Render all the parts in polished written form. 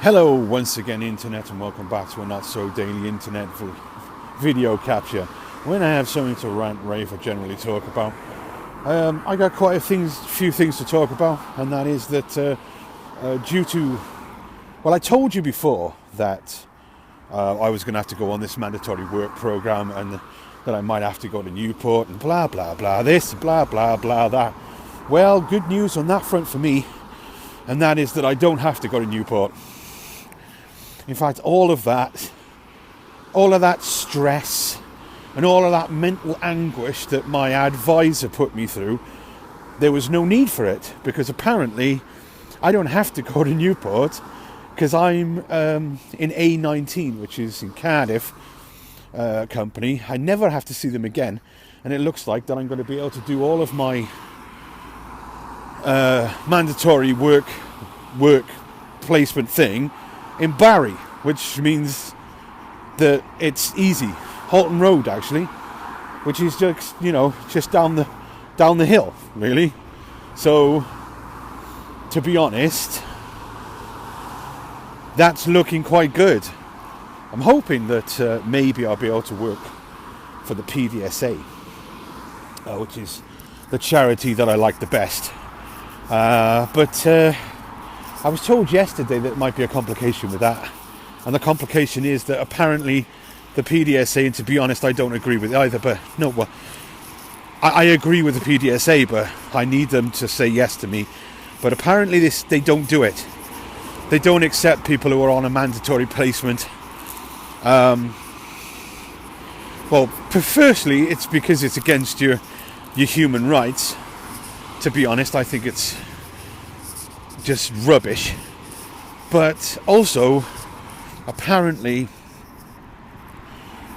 Hello once again internet, and welcome back to a not so daily internet video capture when I have something to rant, rave or generally talk about. I got quite a few things to talk about, and that is that I told you before that I was going to have to go on this mandatory work program and that I might have to go to Newport and blah blah blah this, blah blah blah that. Well, good news on that front for me, and that is that I don't have to go to Newport. In fact, all of that stress and all of that mental anguish that my advisor put me through, there was no need for it, because apparently I don't have to go to Newport because I'm in A19, which is in Cardiff company. I never have to see them again, and it looks like that I'm going to be able to do all of my mandatory work placement thing in Barry, which means that it's easy. Halton Road, actually, which is just down the hill, really. So, to be honest, that's looking quite good. I'm hoping that maybe I'll be able to work for the PDSA, which is the charity that I like the best. But I was told yesterday that it might be a complication with that, and the complication is that apparently the PDSA, and to be honest I don't agree with it either, but no, well, I agree with the PDSA, but I need them to say yes to me. But apparently they don't do it. They don't accept people who are on a mandatory placement. Well, firstly, it's because it's against your human rights. To be honest, I think it's just rubbish. But also, apparently,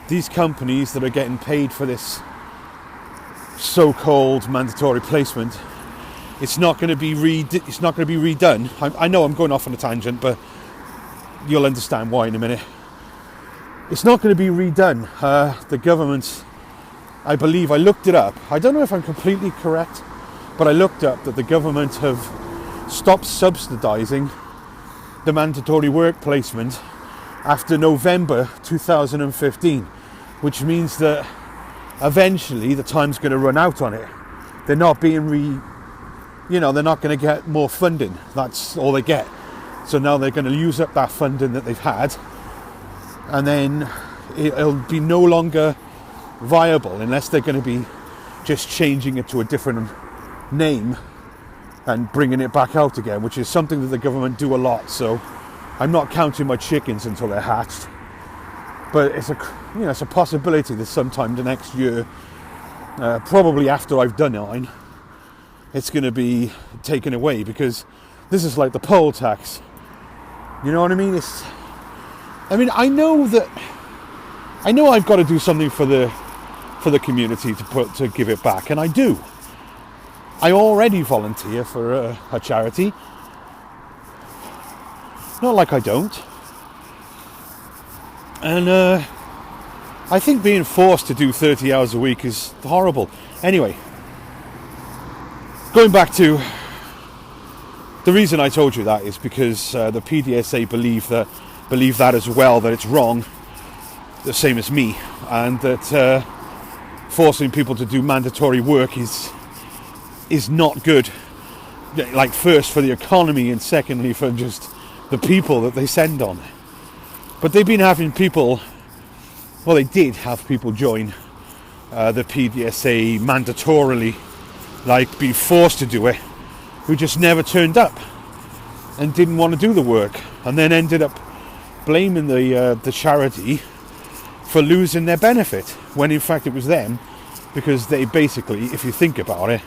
these companies that are getting paid for this so-called mandatory placement, it's not going to be redone. I know I'm going off on a tangent, but you'll understand why in a minute. It's not going to be redone. The government, I believe, I looked it up. I don't know if I'm completely correct, but I looked up that the government have stopped subsidising the mandatory work placement after November 2015, which means that eventually the time's going to run out on it. They're not being they're not going to get more funding. That's all they get. So now they're going to use up that funding that they've had, and then it'll be no longer viable unless they're going to be just changing it to a different name and bringing it back out again, which is something that the government do a lot. So I'm not counting my chickens until they're hatched, but it's a possibility that sometime the next year, probably after I've done mine, it's going to be taken away, because this is like the poll tax. You know what I mean? I know I've got to do something for the community to give it back, and I do. I already volunteer for a charity. Not like I don't. And I think being forced to do 30 hours a week is horrible. Anyway, going back to the reason I told you that is because the PDSA believe that as well, that it's wrong, the same as me, and that forcing people to do mandatory work is not good. Like, first for the economy, and secondly for just the people that they send on. But they've been having people, well, they did have people join the PDSA mandatorily, like be forced to do it, who just never turned up and didn't want to do the work, and then ended up blaming the charity for losing their benefit, when in fact it was them, because they basically, if you think about it,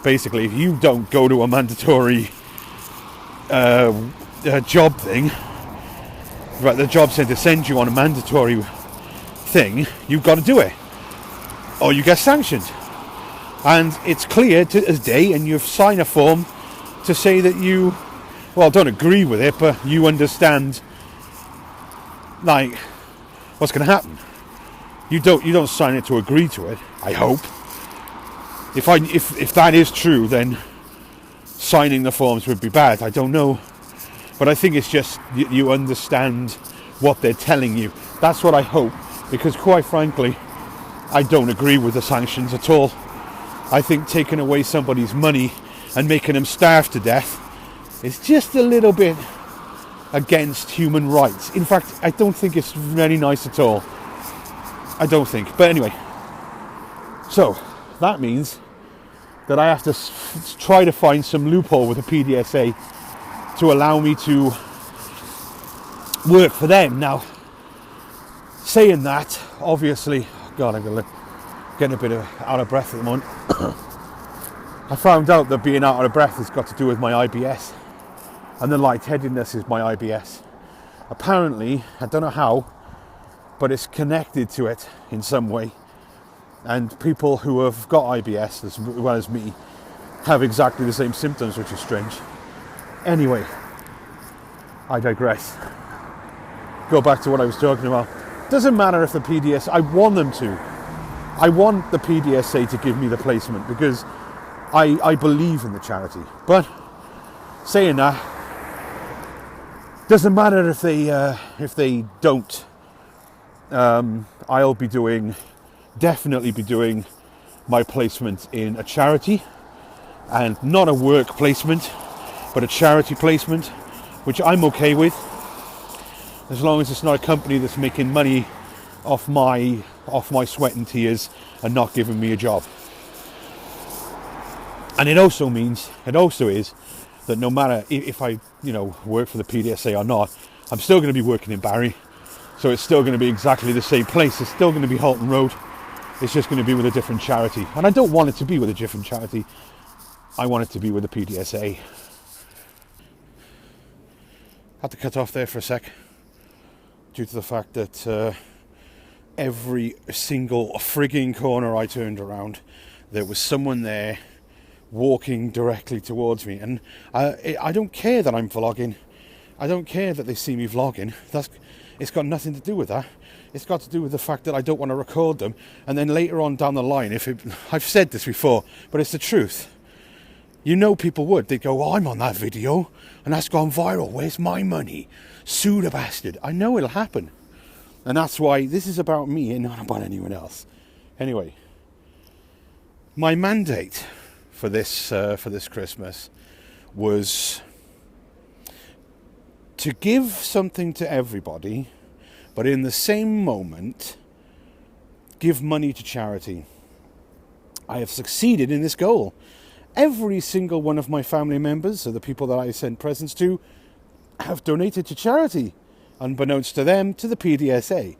basically if you don't go to a mandatory job thing, right, the job centre sends you on a mandatory thing, you've got to do it, or you get sanctioned. And it's clear as day, and you sign a form to say that you, well, don't agree with it, but you understand, like, what's going to happen. You don't sign it to agree to it, I hope. If that is true, then signing the forms would be bad. I don't know But I think it's just you understand what they're telling you. That's what I hope, because quite frankly, I don't agree with the sanctions at all. I think taking away somebody's money and making them starve to death is just a little bit against human rights. In fact, I don't think it's very nice at all. I don't think. But anyway, so that means that I have to try to find some loophole with the PDSA to allow me to work for them. Now, saying that, obviously, God, I'm getting a bit out of breath at the moment. I found out that being out of breath has got to do with my IBS, and the lightheadedness is my IBS. Apparently, I don't know how, but it's connected to it in some way. And people who have got IBS, as well as me, have exactly the same symptoms, which is strange. Anyway, I digress. Go back to what I was talking about. Doesn't matter if the PDSA, I want them to. I want the PDSA to give me the placement because I believe in the charity. But saying that, doesn't matter if they don't. I'll definitely be doing my placement in a charity, and not a work placement, but a charity placement, which I'm okay with, as long as it's not a company that's making money off my sweat and tears and not giving me a job. And it also is that no matter if I work for the PDSA or not, I'm still going to be working in Barry, so it's still going to be exactly the same place. It's still going to be Halton Road. It's just going to be with a different charity. And I don't want it to be with a different charity. I want it to be with the PDSA. Had to cut off there for a sec, due to the fact that every single frigging corner I turned around, there was someone there walking directly towards me. And I don't care that I'm vlogging. I don't care that they see me vlogging. It's got nothing to do with that. It's got to do with the fact that I don't want to record them, and then later on down the line, I've said this before, but it's the truth. People would. They'd go, "Oh, I'm on that video, and that's gone viral. Where's my money? Sue the bastard." I know it'll happen. And that's why this is about me and not about anyone else. Anyway, my mandate for this Christmas was to give something to everybody, but in the same moment, give money to charity. I have succeeded in this goal. Every single one of my family members, so the people that I send presents to, have donated to charity, unbeknownst to them, to the PDSA.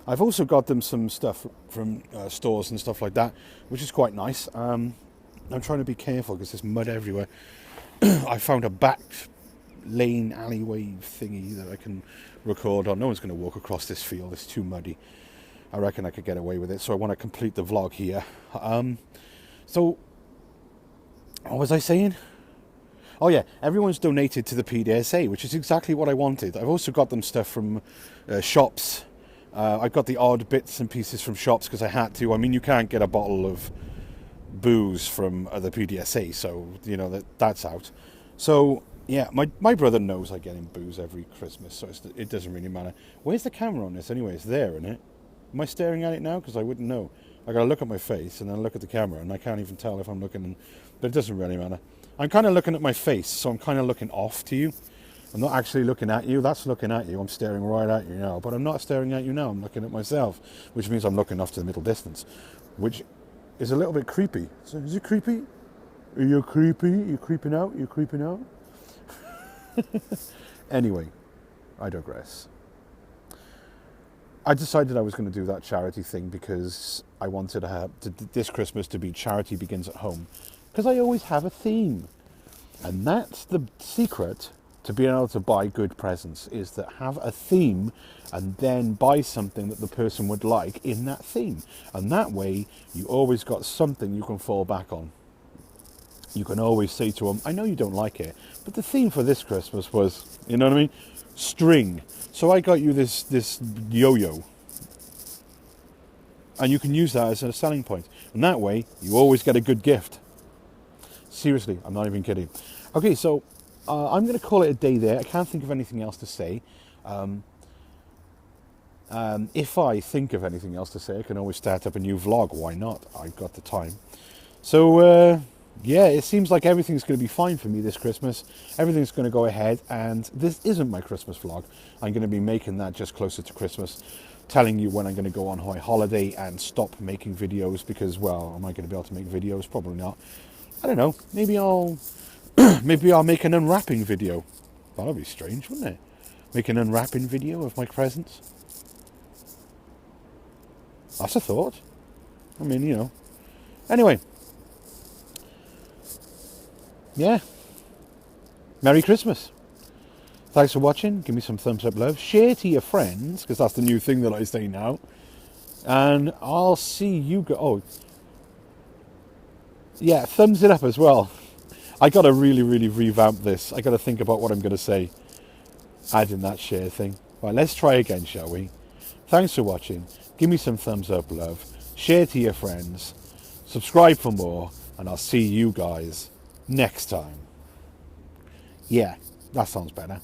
I've also got them some stuff from stores and stuff like that, which is quite nice. I'm trying to be careful because there's mud everywhere. I found a back lane alleyway thingy that I can record on. No one's going to walk across this field. It's too muddy. I reckon I could get away with it. So I want to complete the vlog here. So what was I saying? Oh yeah, everyone's donated to the PDSA, which is exactly what I wanted. I've also got them stuff from shops. I got the odd bits and pieces from shops because I had to. I mean, you can't get a bottle of booze from the PDSA, so that's out. So yeah, my brother knows I get him booze every Christmas, so it doesn't really matter. Where's the camera on this anyway? It's there, isn't it? Am I staring at it now? Because I wouldn't know. I got to look at my face and then look at the camera, and I can't even tell if I'm looking. But it doesn't really matter. I'm kind of looking at my face, so I'm kind of looking off to you. I'm not actually looking at you. That's looking at you. I'm staring right at you now. But I'm not staring at you now. I'm looking at myself, which means I'm looking off to the middle distance, which is a little bit creepy. So, is it creepy? Are you creepy? You're creeping out? You're creeping out? Anyway, I digress. I decided I was going to do that charity thing because I wanted this Christmas to be Charity Begins at Home, because I always have a theme. And that's the secret to being able to buy good presents, is that have a theme and then buy something that the person would like in that theme. And that way, you always got something you can fall back on. You can always say to them, I know you don't like it, but the theme for this Christmas was, you know what I mean? String. So I got you this yo-yo. And you can use that as a selling point. And that way, you always get a good gift. Seriously, I'm not even kidding. Okay, so I'm going to call it a day there. I can't think of anything else to say. If I think of anything else to say, I can always start up a new vlog. Why not? I've got the time. So, yeah, it seems like everything's going to be fine for me this Christmas. Everything's going to go ahead, and this isn't my Christmas vlog. I'm going to be making that just closer to Christmas, telling you when I'm going to go on holiday and stop making videos because, well, am I going to be able to make videos? Probably not. I don't know. Maybe I'll make an unwrapping video. That'll be strange, wouldn't it? Make an unwrapping video of my presents. That's a thought. I mean, you know. Anyway. Yeah. Merry Christmas. Thanks for watching. Give me some thumbs up, love. Share to your friends, because that's the new thing that I say now. And I'll see you go. Oh. Yeah, thumbs it up as well. I got to really, really revamp this. I got to think about what I'm going to say. Adding that share thing. Right, let's try again, shall we? Thanks for watching. Give me some thumbs up, love. Share to your friends. Subscribe for more. And I'll see you guys next time. Yeah, that sounds better.